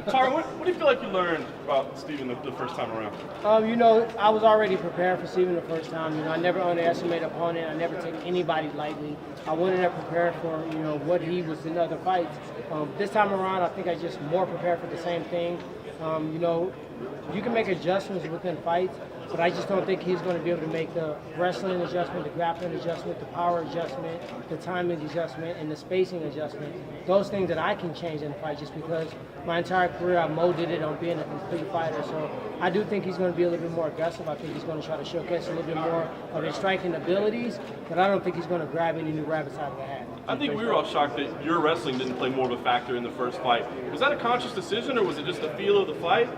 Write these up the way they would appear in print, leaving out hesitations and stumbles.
Tyron, what do you feel like you learned about Steven the first time around? I was already prepared for Steven the first time. I never underestimate an opponent. I never take anybody lightly. I went in there prepared for, what he was in other fights. This time around, I think I just more prepared for the same thing. You can make adjustments within fights, but I just don't think he's going to be able to make the wrestling adjustment, the grappling adjustment, the power adjustment, the timing adjustment, and the spacing adjustment. Those things that I can change in the fight just because my entire career I molded it on being a complete fighter. So I do think he's going to be a little bit more aggressive. I think he's going to try to showcase a little bit more of his striking abilities, but I don't think he's going to grab any new rabbits out of the hat. I think we were all shocked that your wrestling didn't play more of a factor in the first fight. Was that a conscious decision, or was it just the feel of the fight?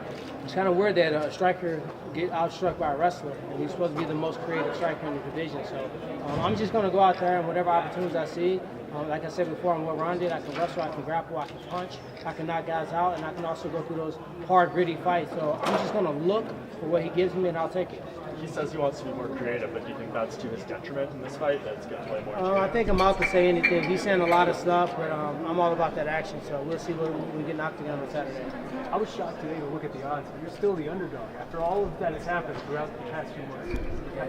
It's kind of weird that a striker get outstruck by a wrestler, and he's supposed to be the most creative striker in the division. So I'm just going to go out there and whatever opportunities I see. Like I said before, I'm well-rounded. I can wrestle, I can grapple, I can punch, I can knock guys out, and I can also go through those hard, gritty fights. So I'm just going to look for what he gives me, and I'll take it. He says he wants to be more creative, but do you think that's to his detriment in this fight? That's going to play more. I think I'm out to say anything. He's saying a lot of stuff, but I'm all about that action. So we'll see when we get knocked down on Saturday. I was shocked today to look at the odds. You're still the underdog after all of that has happened throughout the past few months.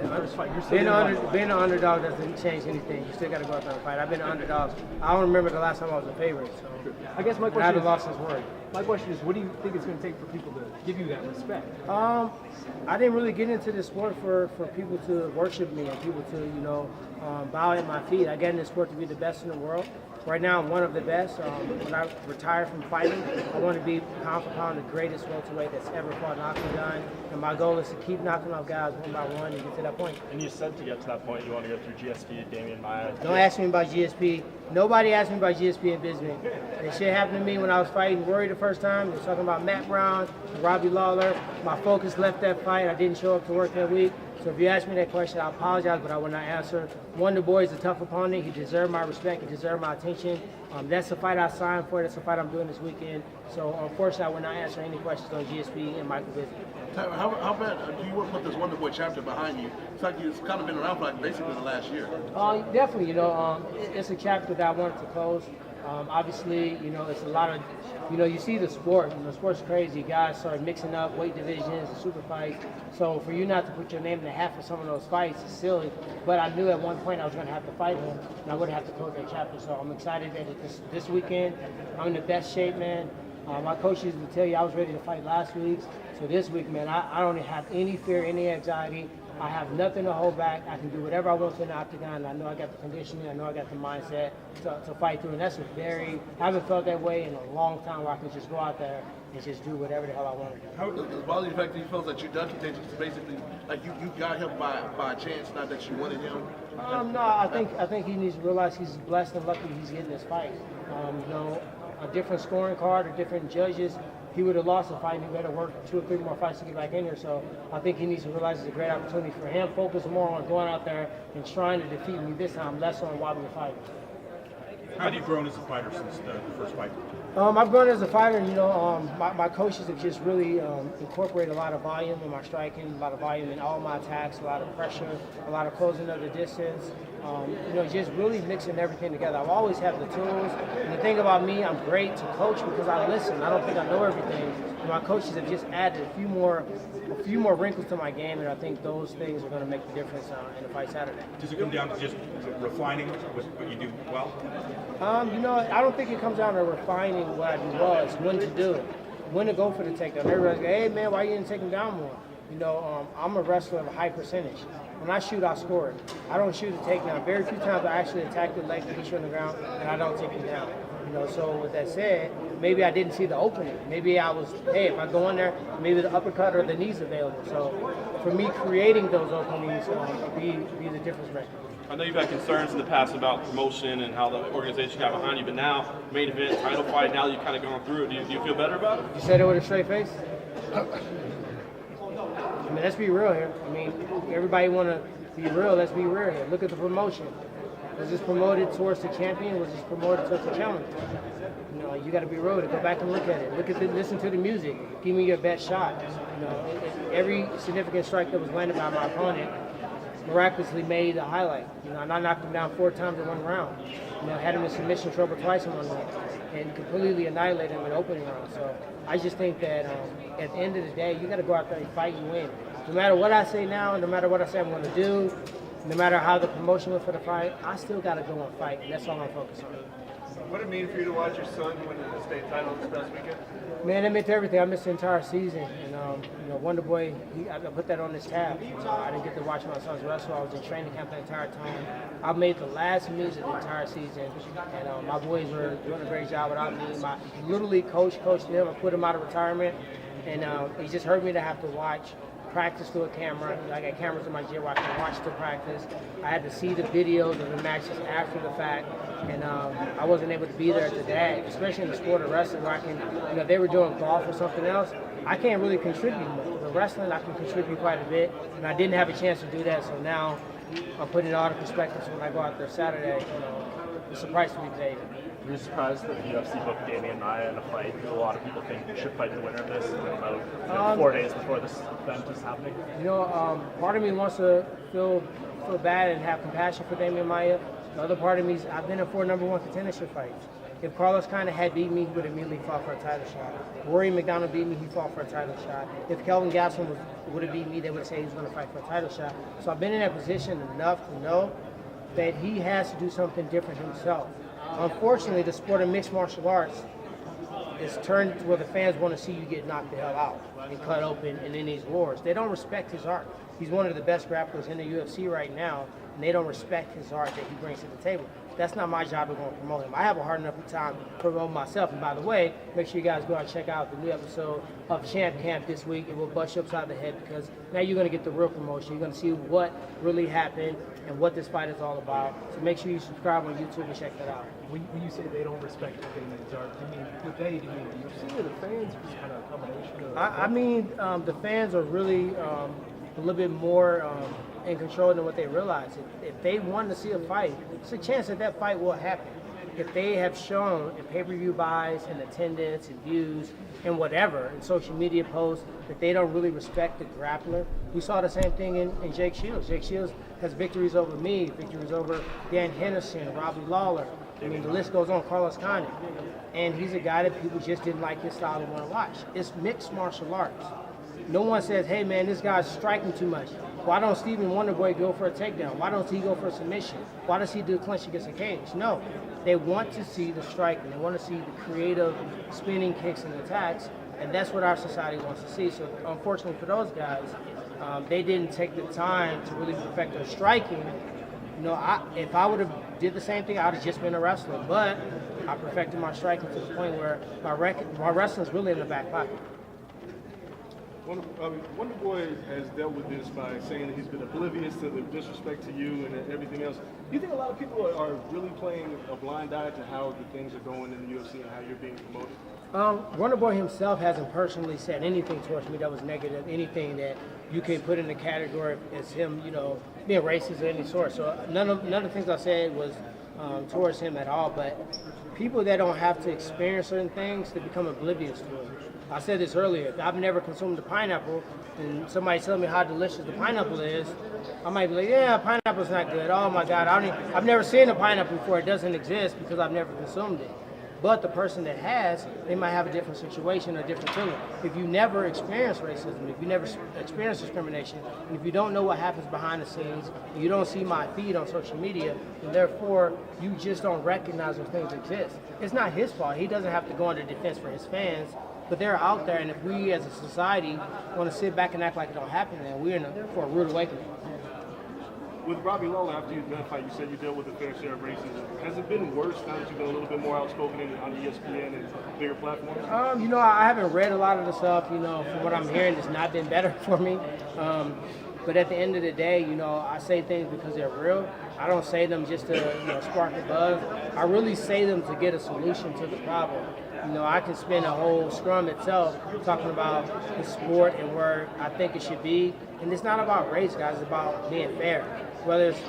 The first fight, you're still being an underdog doesn't change anything. You still got to go out there and fight. I've been an underdog. I don't remember the last time I was a favorite. So I guess my I question haven't is, lost since word. my question is, what do you think it's going to take for people to give you that respect? I didn't really get into this sport for people to worship me and people to, bow at my feet. I got in this sport to be the best in the world. Right now, I'm one of the best. When I retire from fighting, I want to be pound for pound the greatest welterweight that's ever fought an octagon. And my goal is to keep knocking off guys one by one and get to that point. And you said to get to that point, you want to go through GSP, Damian Maia. Don't ask me about GSP. Nobody asked me about GSP and Bisbee. That shit happened to me when I was fighting Rory the first time. They was talking about Matt Brown, Robbie Lawler. My focus left that fight. I didn't show up to work that week. So if you ask me that question, I apologize, but I will not answer. Wonder Boy is a tough opponent. He deserved my respect. He deserved my attention. That's the fight I signed for. That's the fight I'm doing this weekend. So unfortunately, I will not answer any questions on GSP and Michael Bisping. How bad do you want to put this Wonder Boy chapter behind you? It's like it's kind of been around for like basically the last year. Definitely, it's a chapter that I wanted to close. Obviously, it's a lot of, you see the sport. Sport's crazy. Guys start mixing up weight divisions and super fights. So for you not to put your name in the hat for some of those fights is silly. But I knew at one point I was going to have to fight him, and I would have to close that chapter. So I'm excited that this weekend I'm in the best shape, man. My coaches would tell you I was ready to fight last week. So this week, man, I don't have any fear, any anxiety. I have nothing to hold back. I can do whatever I want in the octagon. I know I got the conditioning. I know I got the mindset to fight through. And that's I haven't felt that way in a long time where I can just go out there and just do whatever the hell I want to do. How does it bother you the fact that he feels that you're done contention? Basically, like you got him by a chance, not that you wanted him? No, I think he needs to realize he's blessed and lucky he's getting this fight. A different scoring card or different judges, he would have lost the fight and he better work 2 or 3 more fights to get back in here. So I think he needs to realize it's a great opportunity for him. Focus more on going out there and trying to defeat me this time, less on wobbling fight. How have you grown as a fighter since the first fight? I've grown as a fighter. My coaches have just really incorporated a lot of volume in my striking, a lot of volume in all my attacks, a lot of pressure, a lot of closing of the distance. Just really mixing everything together. I've always had the tools. And the thing about me, I'm great to coach because I listen. I don't think I know everything. And my coaches have just added a few more wrinkles to my game, and I think those things are going to make the difference in the fight Saturday. Does it come down to just refining what you do well? I don't think it comes down to refining what I do well. It's when to do it, when to go for the takedown. Everybody's like, hey man, why you didn't take him down more? I'm a wrestler of a high percentage. When I shoot, I score it. I don't shoot a takedown. Very few times I actually attack the leg to get you on the ground, and I don't take him down. So with that said, maybe I didn't see the opening. Maybe I was, hey, if I go in there, maybe the uppercut or the knee's available. So for me, creating those openings be the difference maker. I know you've had concerns in the past about promotion and how the organization got behind you, but now, main event, title fight, now you've kind of gone through it. Do you feel better about it? You said it with a straight face? Let's be real here. Everybody want to be real. Let's be real here. Look at the promotion. Was this promoted towards the champion? Was this promoted towards the challenger? You got to be real. Go back and look at it. Listen to the music. Give me your best shot. Every significant strike that was landed by my opponent miraculously made a highlight. I knocked him down 4 times in 1 round. Had him in submission trouble twice in 1 round. and completely annihilate him in opening round. So I just think that at the end of the day, you got to go out there and fight and win. No matter what I say now, no matter what I say I'm going to do, no matter how the promotion went for the fight, I still got to go and fight, and that's all I'm focused on. What did it mean for you to watch your son win the state title this past weekend? Man, it meant everything. I missed the entire season, and Wonder Boy, I put that on his tab. I didn't get to watch my sons wrestle. I was in training camp the entire time. I made the last meets of the entire season, and my boys were doing a great job without me. My literally coached him. I put him out of retirement, and it just hurt me to have to watch practice through a camera. I got cameras in my gym where I can watch the practice. I had to see the videos of the matches after the fact, and I wasn't able to be there today, especially in the sport of wrestling where I can, if they were doing golf or something else, I can't really contribute much. But wrestling, I can contribute quite a bit, and I didn't have a chance to do that, so now I'm putting it all in perspective. So when I go out there Saturday, it's a price to be paid. Were you surprised that the UFC booked Damian Maia in a fight? A lot of people think you should fight the winner of this about 4 days before this event is happening. Part of me wants to feel bad and have compassion for Damian Maia. The other part of me is I've been in 4 number 1 contendership fights. If Carlos kind of had beat me, he would immediately fought for a title shot. Rory McDonald beat me, he fought for a title shot. If Kelvin Gastelum would have beat me, they would say he was going to fight for a title shot. So I've been in that position enough to know that he has to do something different himself. Unfortunately, the sport of mixed martial arts is turned to where the fans want to see you get knocked the hell out and cut open and in these wars. They don't respect his art. He's one of the best grapplers in the UFC right now, and they don't respect his art that he brings to the table. That's not my job to go and promote him. I have a hard enough time promoting myself. And by the way, make sure you guys go out and check out the new episode of Champ Camp this week. It will bust you upside the head because now you're going to get the real promotion. You're going to see what really happened and what this fight is all about. So make sure you subscribe on YouTube and check that out. When you say they don't respect Damian's art, do you mean what they do? You see the fans, or just kind of a combination of? The fans are really a little bit more in control than what they realize. If they want to see a fight, it's a chance that that fight will happen. If they have shown in pay-per-view buys and attendance and views and whatever, and social media posts, that they don't really respect the grappler. We saw the same thing in Jake Shields. Jake Shields has victories over me, victories over Dan Henderson, Robbie Lawler. I mean, the list goes on, Carlos Condit. And he's a guy that people just didn't like his style and want to watch. It's mixed martial arts. No one says, hey man, this guy's striking too much. Why don't Stephen Wonderboy go for a takedown? Why don't he go for a submission? Why does he do a clinch against a cage? No, they want to see the striking. They want to see the creative spinning kicks and attacks, and that's what our society wants to see. So unfortunately for those guys, they didn't take the time to really perfect their striking. If I would have did the same thing, I would have just been a wrestler. But I perfected my striking to the point where my wrestling is really in the back pocket. Wonder Boy has dealt with this by saying that he's been oblivious to the disrespect to you and everything else. Do you think a lot of people are really playing a blind eye to how the things are going in the UFC and how you're being promoted? Wonder Boy himself hasn't personally said anything towards me that was negative, anything that you can put in the category as him, being racist of any sort. So none of the things I said was towards him at all. But people that don't have to experience certain things, they become oblivious to it. I said this earlier, if I've never consumed the pineapple and somebody tells me how delicious the pineapple is, I might be like, yeah, pineapple's not good. Oh my God, I've never seen a pineapple before. It doesn't exist because I've never consumed it. But the person that has, they might have a different situation, a different feeling. If you never experience racism, if you never experience discrimination, and if you don't know what happens behind the scenes, you don't see my feed on social media, and therefore you just don't recognize those things exist. It's not his fault. He doesn't have to go into defense for his fans, but they're out there, and if we as a society want to sit back and act like it don't happen, then we're in for a rude awakening. With Robbie Lawler, after that fight, you said you dealt with a fair share of racism. Has it been worse now that you've been a little bit more outspoken on ESPN and bigger platforms? I haven't read a lot of the stuff. From what I'm hearing, it's not been better for me. But at the end of the day, I say things because they're real. I don't say them just to spark a buzz. I really say them to get a solution to the problem. I can spend a whole scrum itself talking about the sport and where I think it should be. And it's not about race, guys. It's about being fair. Whether it's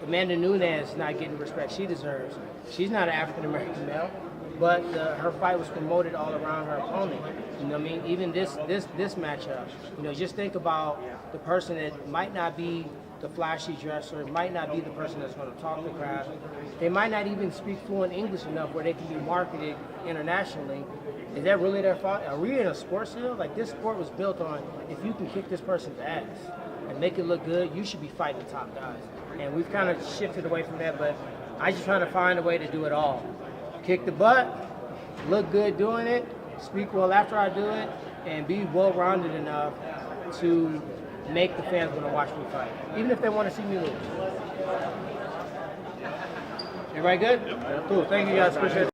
Amanda Nunes not getting the respect she deserves. She's not an African-American male, but her fight was promoted all around her opponent. Even this matchup. Just think about the person that might not be the flashy dresser, might not be the person that's going to talk the crowd. They might not even speak fluent English enough where they can be marketed internationally. Is that really their fault? Are we in a sports field? Like, this sport was built on, if you can kick this person's ass and make it look good, you should be fighting the top guys. And we've kind of shifted away from that, but I just trying to find a way to do it all. Kick the butt, look good doing it, speak well after I do it, and be well-rounded enough to make the fans want to watch me fight, even if they want to see me lose. Everybody good? Cool. Thank you guys. Appreciate it.